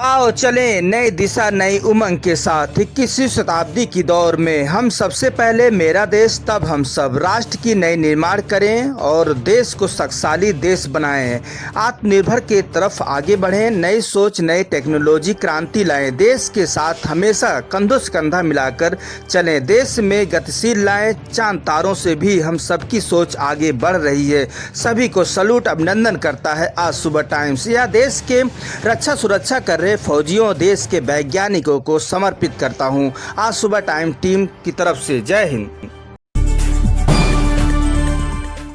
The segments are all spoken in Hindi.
आओ चलें नई दिशा नई उमंग के साथ 21वीं शताब्दी की दौर में हम सबसे पहले मेरा देश तब हम सब राष्ट्र की नई निर्माण करें और देश को शक्तिशाली देश बनाएं। आत्मनिर्भर के तरफ आगे बढ़ें, नई सोच नई टेक्नोलॉजी क्रांति लाएं, देश के साथ हमेशा कंधों से कंधा मिलाकर चलें, देश में गतिशील लाएं। चांद तारों से भी हम सबकी सोच आगे बढ़ रही है। सभी को सलूट अभिनंदन करता है आज सुबह टाइम्स। यह देश के रक्षा सुरक्षा कर रहे फौजियों देश के वैज्ञानिकों को समर्पित करता हूं। आज सुबह टाइम टीम की तरफ से जय हिंद।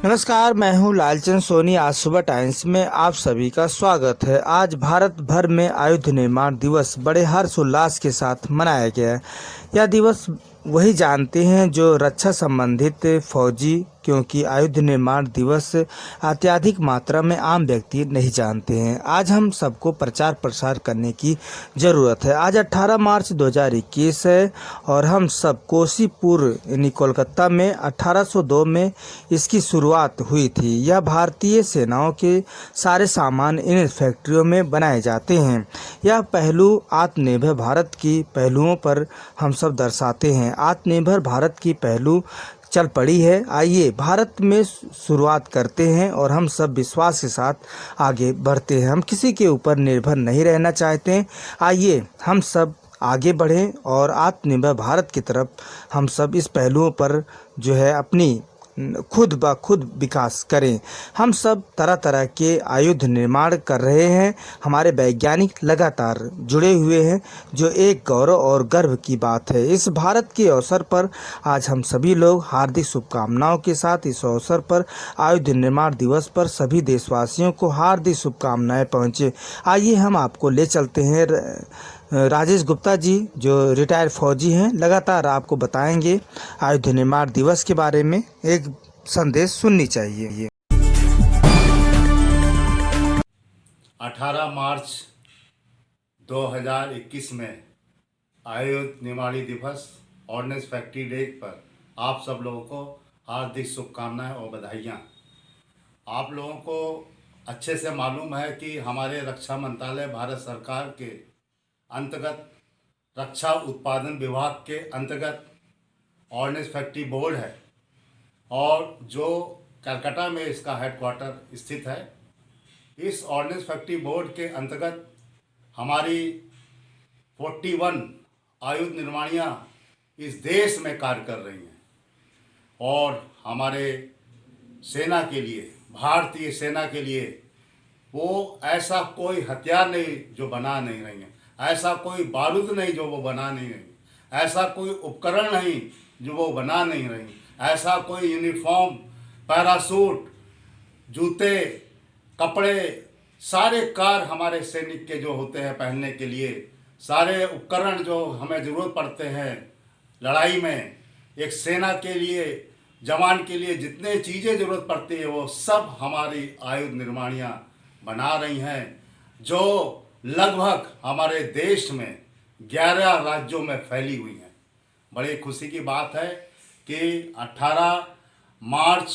नमस्कार, मैं हूं लालचंद सोनी। आज सुबह टाइम्स में आप सभी का स्वागत है। आज भारत भर में आयुध निर्माण दिवस बड़े हर्षोल्लास के साथ मनाया गया है। यह दिवस वही जानते हैं जो रक्षा संबंधित फौजी, क्योंकि आयुध निर्माण दिवस अत्यधिक मात्रा में आम व्यक्ति नहीं जानते हैं। आज हम सबको प्रचार प्रसार करने की ज़रूरत है। आज 18 मार्च 2021 है और हम सब कोसीपुर यानी कोलकाता में 1802 में इसकी शुरुआत हुई थी। यह भारतीय सेनाओं के सारे सामान इन फैक्ट्रियों में बनाए जाते हैं। यह पहलू आत्मनिर्भर भारत की पहलुओं पर हम सब दर्शाते हैं। आत्मनिर्भर भारत की पहलू चल पड़ी है। आइए भारत में शुरुआत करते हैं और हम सब विश्वास के साथ आगे बढ़ते हैं। हम किसी के ऊपर निर्भर नहीं रहना चाहते हैं। आइए हम सब आगे बढ़ें और आत्मनिर्भर भारत की तरफ हम सब इस पहलुओं पर जो है अपनी खुद ब खुद विकास करें। हम सब तरह तरह के आयुध निर्माण कर रहे हैं। हमारे वैज्ञानिक लगातार जुड़े हुए हैं, जो एक गौरव और गर्व की बात है। इस भारत के अवसर पर आज हम सभी लोग हार्दिक शुभकामनाओं के साथ इस अवसर पर आयुध निर्माण दिवस पर सभी देशवासियों को हार्दिक शुभकामनाएं पहुँचे। आइए हम आपको ले चलते हैं। राजेश गुप्ता जी जो रिटायर्ड फौजी हैं लगातार आपको बताएंगे आयुध निर्माण दिवस के बारे में। एक संदेश सुननी चाहिए। 18 मार्च 2021 में आयुध निर्माण दिवस ऑर्डिनेंस फैक्ट्री डे पर आप सब लोगों को हार्दिक शुभकामनाएं और बधाइयाँ। आप लोगों को अच्छे से मालूम है कि हमारे रक्षा मंत्रालय भारत सरकार के अंतर्गत रक्षा उत्पादन विभाग के अंतर्गत ऑर्डिनेंस फैक्ट्री बोर्ड है और जो कलकत्ता में इसका हेडक्वार्टर स्थित है। इस ऑर्डिनेंस फैक्ट्री बोर्ड के अंतर्गत हमारी 41 आयुध निर्माणियाँ इस देश में कार्य कर रही हैं और हमारे सेना के लिए, भारतीय सेना के लिए वो ऐसा कोई हथियार नहीं जो बना नहीं रही हैं, ऐसा कोई बारूद नहीं जो वो बना नहीं रही, ऐसा कोई उपकरण नहीं जो वो बना नहीं रही, ऐसा कोई यूनिफॉर्म, पैरासूट, जूते, कपड़े, सारे कार हमारे सैनिक के जो होते हैं पहनने के लिए, सारे उपकरण जो हमें ज़रूरत पड़ते हैं लड़ाई में, एक सेना के लिए, जवान के लिए जितने चीज़ें ज़रूरत पड़ती है वो सब हमारी आयुध निर्माणियाँ बना रही हैं, जो लगभग हमारे देश में 11 राज्यों में फैली हुई हैं। बड़ी खुशी की बात है कि 18 मार्च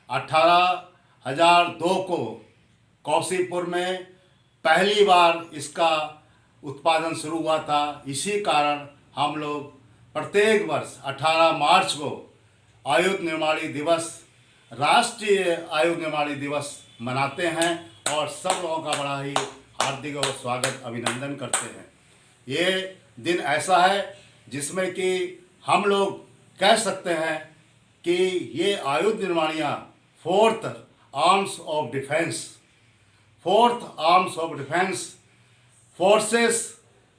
1802 को कौसीपुर में पहली बार इसका उत्पादन शुरू हुआ था। इसी कारण हम लोग प्रत्येक वर्ष 18 मार्च को आयुध निर्माणी दिवस, राष्ट्रीय आयुध निर्माणी दिवस मनाते हैं और सब लोगों का बड़ा ही हार्दिक और स्वागत अभिनंदन करते हैं। ये दिन ऐसा है जिसमें कि हम लोग कह सकते हैं कि ये आयुध निर्माणियाँ fourth arms of defence forces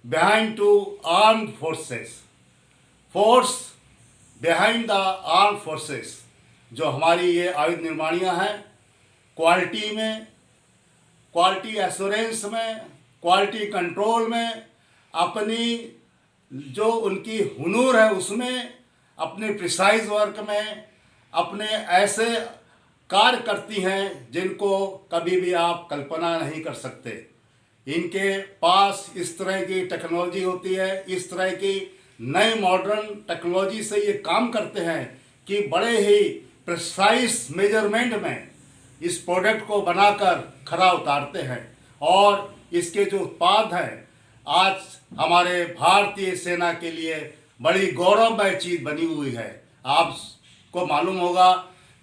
behind to armed forces, force behind the armed forces, जो हमारी ये आयुध निर्माणियाँ हैं, क्वालिटी में, क्वालिटी एश्योरेंस में, क्वालिटी कंट्रोल में, अपनी जो उनकी हुनूर है उसमें, अपने प्रिसाइज वर्क में, अपने ऐसे कार्य करती हैं जिनको कभी भी आप कल्पना नहीं कर सकते। इनके पास इस तरह की टेक्नोलॉजी होती है, इस तरह की नए मॉडर्न टेक्नोलॉजी से ये काम करते हैं कि बड़े ही प्रिसाइज मेजरमेंट में इस प्रोडक्ट को बनाकर खरा उतारते हैं और इसके जो उत्पाद हैं आज हमारे भारतीय सेना के लिए बड़ी गौरवमय चीज बनी हुई है। आपको मालूम होगा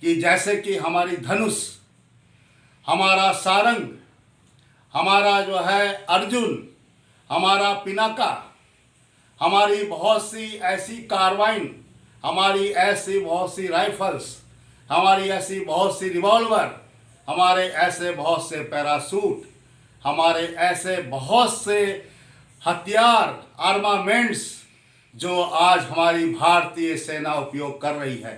कि जैसे कि हमारी धनुष, हमारा सारंग, हमारा जो है अर्जुन, हमारा पिनाका, हमारी बहुत सी ऐसी कार्बाइन, हमारी ऐसी बहुत सी राइफल्स, हमारी ऐसी बहुत सी रिवॉल्वर, हमारे ऐसे बहुत से पैरासूट, हमारे ऐसे बहुत से हथियार, आर्मामेंट्स जो आज हमारी भारतीय सेना उपयोग कर रही है।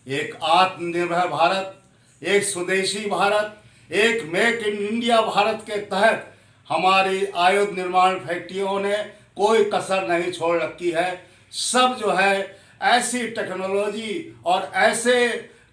एक आत्मनिर्भर भारत, एक स्वदेशी भारत, एक मेक इन इंडिया भारत के तहत हमारी आयुध निर्माण फैक्ट्रियों ने कोई कसर नहीं छोड़ रखी है। सब जो है ऐसी टेक्नोलॉजी और ऐसे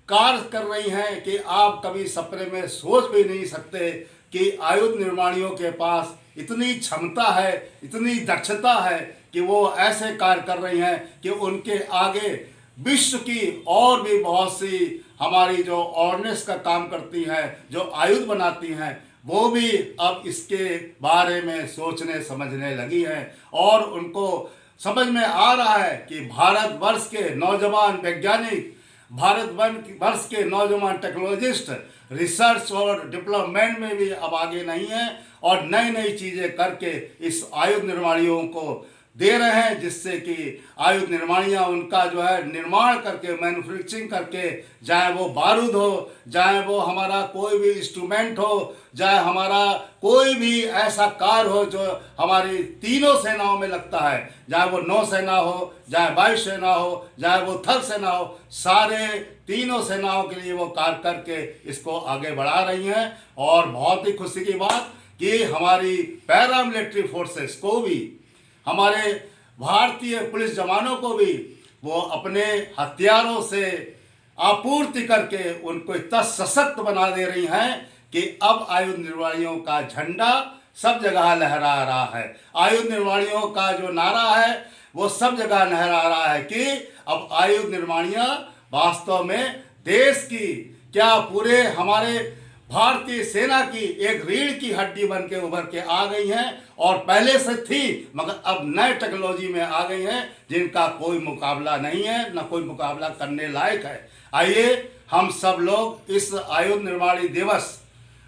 कार्य कर रही हैं कि आप कभी सपने में सोच भी नहीं सकते कि आयुध निर्माणियों के पास इतनी क्षमता है, इतनी दक्षता है कि वो ऐसे कार्य कर रही हैं कि उनके आगे विश्व की और भी बहुत सी हमारी जो ऑर्डिनेंस का काम करती हैं, जो आयुध बनाती हैं, वो भी अब इसके बारे में सोचने समझने लगी हैं और उनको समझ में आ रहा है कि भारतवर्ष के नौजवान वैज्ञानिक, भारतवर्ष के नौजवान टेक्नोलॉजिस्ट रिसर्च और डेवलपमेंट में भी अब आगे नहीं है और नई नई चीज़ें करके इस आयुध निर्माणियों को दे रहे हैं, जिससे कि आयुध निर्माणियाँ उनका जो है निर्माण करके, मैन्युफैक्चरिंग करके, चाहे वो बारूद हो, चाहे वो हमारा कोई भी इंस्ट्रूमेंट हो, चाहे हमारा कोई भी ऐसा कार्य हो जो हमारी तीनों सेनाओं में लगता है, चाहे वो नौसेना हो, चाहे वायुसेना हो, चाहे वो थल सेना हो, सारे तीनों सेनाओं के लिए वो कार्य करके इसको आगे बढ़ा रही हैं। और बहुत ही खुशी की बात कि हमारी पैरामिलिट्री फोर्सेस को भी, हमारे भारतीय पुलिस जवानों को भी वो अपने हथियारों से आपूर्ति करके उनको इतना सशक्त बना दे रही हैं कि अब आयुध निर्माणियों का झंडा सब जगह लहरा रहा है। आयुध निर्माणियों का जो नारा है वो सब जगह लहरा रहा है कि अब आयुध निर्माणियाँ वास्तव में देश की, क्या पूरे हमारे भारतीय सेना की एक रीढ़ की हड्डी बन के उभर के आ गई हैं और पहले से थी, मगर अब नए टेक्नोलॉजी में आ गई हैं जिनका कोई मुकाबला नहीं है, न कोई मुकाबला करने लायक है। आइए हम सब लोग इस आयुध निर्माणी दिवस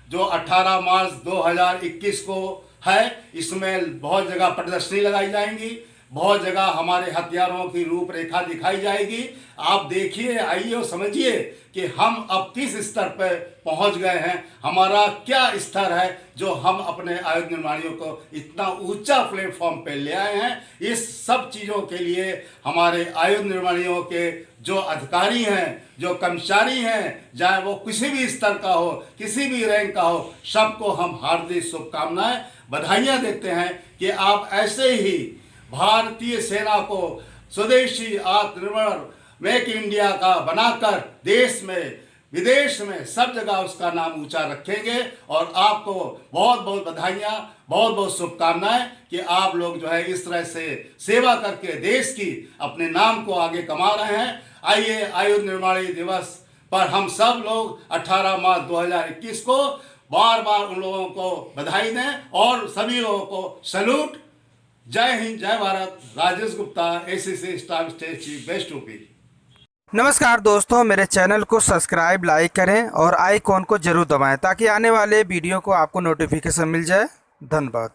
जो 18 मार्च 2021 को है, इसमें बहुत जगह प्रदर्शनी लगाई जाएंगी, बहुत जगह हमारे हथियारों की रूपरेखा दिखाई जाएगी। आप देखिए, आइए और समझिए कि हम अब किस स्तर पर पहुंच गए हैं, हमारा क्या स्तर है जो हम अपने आयुध निर्माणियों को इतना ऊंचा प्लेटफॉर्म पे ले आए हैं। इस सब चीज़ों के लिए हमारे आयुध निर्माणियों के जो अधिकारी हैं, जो कर्मचारी हैं, चाहे वो किसी भी स्तर का हो, किसी भी रैंक का हो, सबको हम हार्दिक शुभकामनाएं, बधाइयाँ देते हैं कि आप ऐसे ही भारतीय सेना को स्वदेशी आत्मनिर्भर मेक इंडिया का बनाकर देश में, विदेश में, सब जगह उसका नाम ऊंचा रखेंगे। और आपको बहुत बहुत बधाइयाँ, बहुत बहुत शुभकामनाएं कि आप लोग जो है इस तरह से सेवा करके देश की, अपने नाम को आगे कमा रहे हैं। आइए आयुध निर्माणी दिवस पर हम सब लोग 18 मार्च 2021 को बार बार उन लोगों को बधाई दें और सभी लोगों को सैल्यूट। जय हिंद, जय Bharat. Rajesh Gupta, ACC staff state chief, best UP. नमस्कार दोस्तों, मेरे चैनल को सब्सक्राइब, लाइक करें और आइकॉन को जरूर दबाएं ताकि आने वाले वीडियो को आपको नोटिफिकेशन मिल जाए। धन्यवाद।